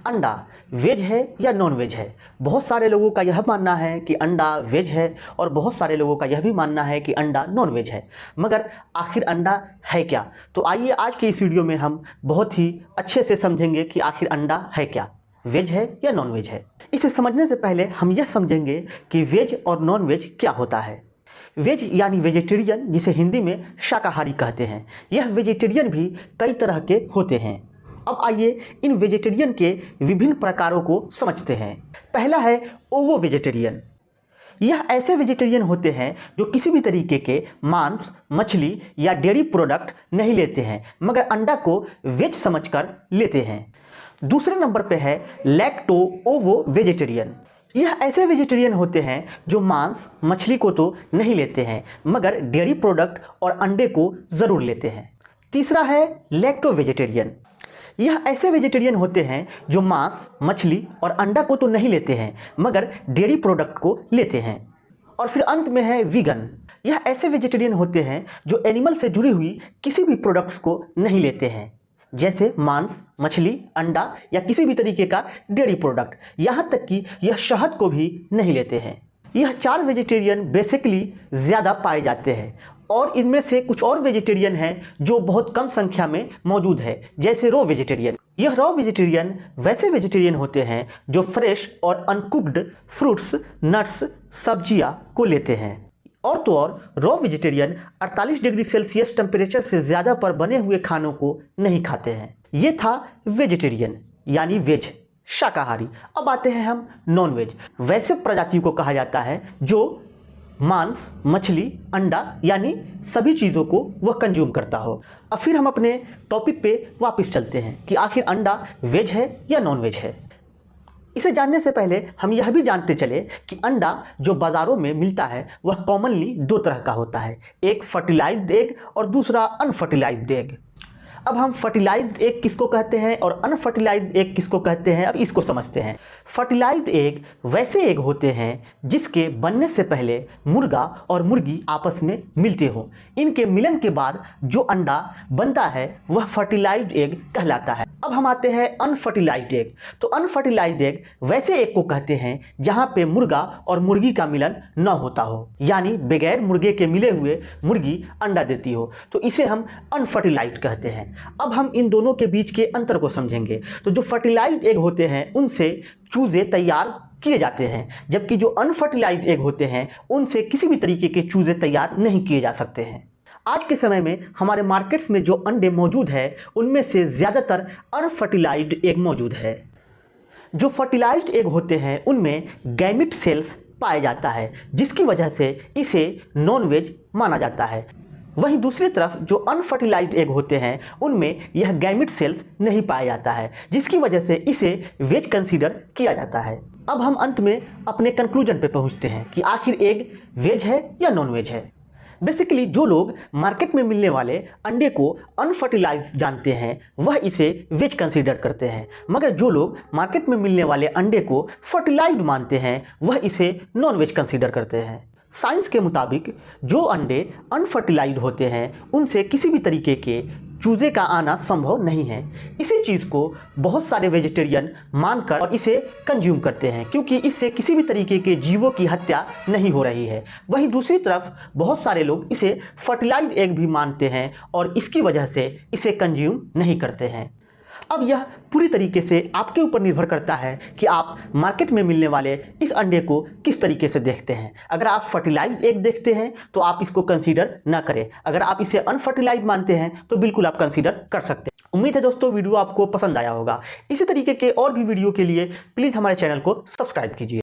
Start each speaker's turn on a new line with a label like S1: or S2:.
S1: अंडा वेज है या नॉन वेज है। बहुत सारे लोगों का यह मानना है कि अंडा वेज है और बहुत सारे लोगों का यह भी मानना है कि अंडा नॉन वेज है। मगर आखिर अंडा है क्या? तो आइए आज के इस वीडियो में हम बहुत ही अच्छे से समझेंगे कि आखिर अंडा है क्या, वेज है या नॉन वेज है। इसे समझने से पहले हम यह समझेंगे कि वेज और नॉन वेज क्या होता है। वेज यानी वेजिटेरियन, जिसे हिंदी में शाकाहारी कहते हैं। यह वेजिटेरियन भी कई तरह के होते हैं। अब आइए इन वेजिटेरियन के विभिन्न प्रकारों को समझते हैं। पहला है ओवो वेजिटेरियन। यह ऐसे वेजिटेरियन होते हैं जो किसी भी तरीके के मांस, मछली या डेयरी प्रोडक्ट नहीं लेते हैं, मगर अंडा को वेज समझकर लेते हैं। दूसरे नंबर पे है लैक्टो ओवो वेजिटेरियन। यह ऐसे वेजिटेरियन होते हैं जो मांस, मछली को तो नहीं लेते हैं, मगर डेयरी प्रोडक्ट और अंडे को ज़रूर लेते हैं। तीसरा है लैक्टो वेजिटेरियन। यह ऐसे वेजिटेरियन होते हैं जो मांस, मछली और अंडा को तो नहीं लेते हैं, मगर डेयरी प्रोडक्ट को लेते हैं। और फिर अंत में है वीगन। यह ऐसे वेजिटेरियन होते हैं जो एनिमल से जुड़ी हुई किसी भी प्रोडक्ट्स को नहीं लेते हैं, जैसे मांस, मछली, अंडा या किसी भी तरीके का डेयरी प्रोडक्ट, यहाँ तक कि यह शहद को भी नहीं लेते हैं। यह चार वेजिटेरियन बेसिकली ज़्यादा पाए जाते हैं और इनमें से कुछ और वेजिटेरियन हैं जो बहुत कम संख्या में मौजूद है, जैसे रॉ वेजिटेरियन। यह रॉ वेजिटेरियन वैसे वेजिटेरियन होते हैं जो फ्रेश और अनकुक्ड फ्रूट्स, नट्स, सब्जियां को लेते हैं। और तो और raw vegetarian 48 degree Celsius temperature से ज़्यादा पर बने हुए खानों को नहीं खाते हैं। ये था वेजिटेरियन यानी वेज, शाकाहारी। अब आते हैं हम नॉन वेज। वैसे प्रजाति को कहा जाता है जो मांस, मछली, अंडा यानी सभी चीज़ों को वह कंज्यूम करता हो। अब फिर हम अपने टॉपिक पे वापस चलते हैं कि आखिर अंडा वेज है या नॉन वेज है। इसे जानने से पहले हम यह भी जानते चले कि अंडा जो बाज़ारों में मिलता है वह कॉमनली दो तरह का होता है, एक फर्टिलाइज्ड एग और दूसरा अनफर्टिलाइज्ड एग। अब हम फर्टिलाइज्ड एग किसको कहते हैं और अनफर्टिलाइज्ड एग किसको कहते हैं, अब इसको समझते हैं। फर्टिलाइज्ड एग वैसे एग होते हैं जिसके बनने से पहले मुर्गा और मुर्गी आपस में मिलते हों। इनके मिलन के बाद जो अंडा बनता है वह फर्टिलाइज्ड एग कहलाता है। अब हम आते हैं अनफर्टिलाइज्ड एग। तो अनफर्टिलाइज्ड एग वैसे एग को कहते हैं जहाँ पे मुर्गा और मुर्गी का मिलन न होता हो, यानी बगैर मुर्गे के मिले हुए मुर्गी अंडा देती हो, तो इसे हम अनफर्टिलाइज्ड कहते हैं। अब हम इन दोनों के बीच के अंतर को समझेंगे। तो जो फर्टिलाइज्ड एग होते हैं उनसे चूजे तैयार किए जाते हैं, जबकि जो अनफर्टिलाइज्ड एग होते हैं उनसे किसी भी तरीके के चूजे तैयार नहीं किए जा सकते हैं। आज के समय में हमारे मार्केट्स में जो अंडे मौजूद है उनमें से ज़्यादातर अनफर्टिलाइज्ड एग मौजूद है। जो फर्टिलाइज्ड एग होते हैं उनमें गैमिट सेल्स पाया जाता है, जिसकी वजह से इसे नॉन वेज माना जाता है। वहीं दूसरी तरफ जो अनफर्टिलाइज्ड एग होते हैं उनमें यह गैमिट सेल्स नहीं पाया जाता है, जिसकी वजह से इसे वेज कंसीडर किया जाता है। अब हम अंत में अपने कंक्लूजन पे पहुंचते हैं कि आखिर एग वेज है या नॉन वेज है। बेसिकली जो लोग मार्केट में मिलने वाले अंडे को अनफर्टिलाइज्ड जानते हैं वह इसे वेज कंसीडर करते हैं, मगर जो लोग मार्केट में मिलने वाले अंडे को फर्टिलाइज्ड मानते हैं वह इसे नॉन वेज कंसीडर करते हैं। साइंस के मुताबिक जो अंडे अनफर्टिलाइज्ड होते हैं उनसे किसी भी तरीके के चूजे का आना संभव नहीं है। इसी चीज़ को बहुत सारे वेजिटेरियन मानकर और इसे कंज्यूम करते हैं, क्योंकि इससे किसी भी तरीके के जीवों की हत्या नहीं हो रही है। वहीं दूसरी तरफ बहुत सारे लोग इसे फर्टिलाइज्ड एग भी मानते हैं और इसकी वजह से इसे कंज्यूम नहीं करते हैं। अब यह पूरी तरीके से आपके ऊपर निर्भर करता है कि आप मार्केट में मिलने वाले इस अंडे को किस तरीके से देखते हैं। अगर आप फर्टिलाइज्ड एग देखते हैं तो आप इसको कंसीडर ना करें, अगर आप इसे अनफर्टिलाइज्ड मानते हैं तो बिल्कुल आप कंसीडर कर सकते हैं। उम्मीद है दोस्तों वीडियो आपको पसंद आया होगा। इसी तरीके के और भी वीडियो के लिए प्लीज़ हमारे चैनल को सब्सक्राइब कीजिए।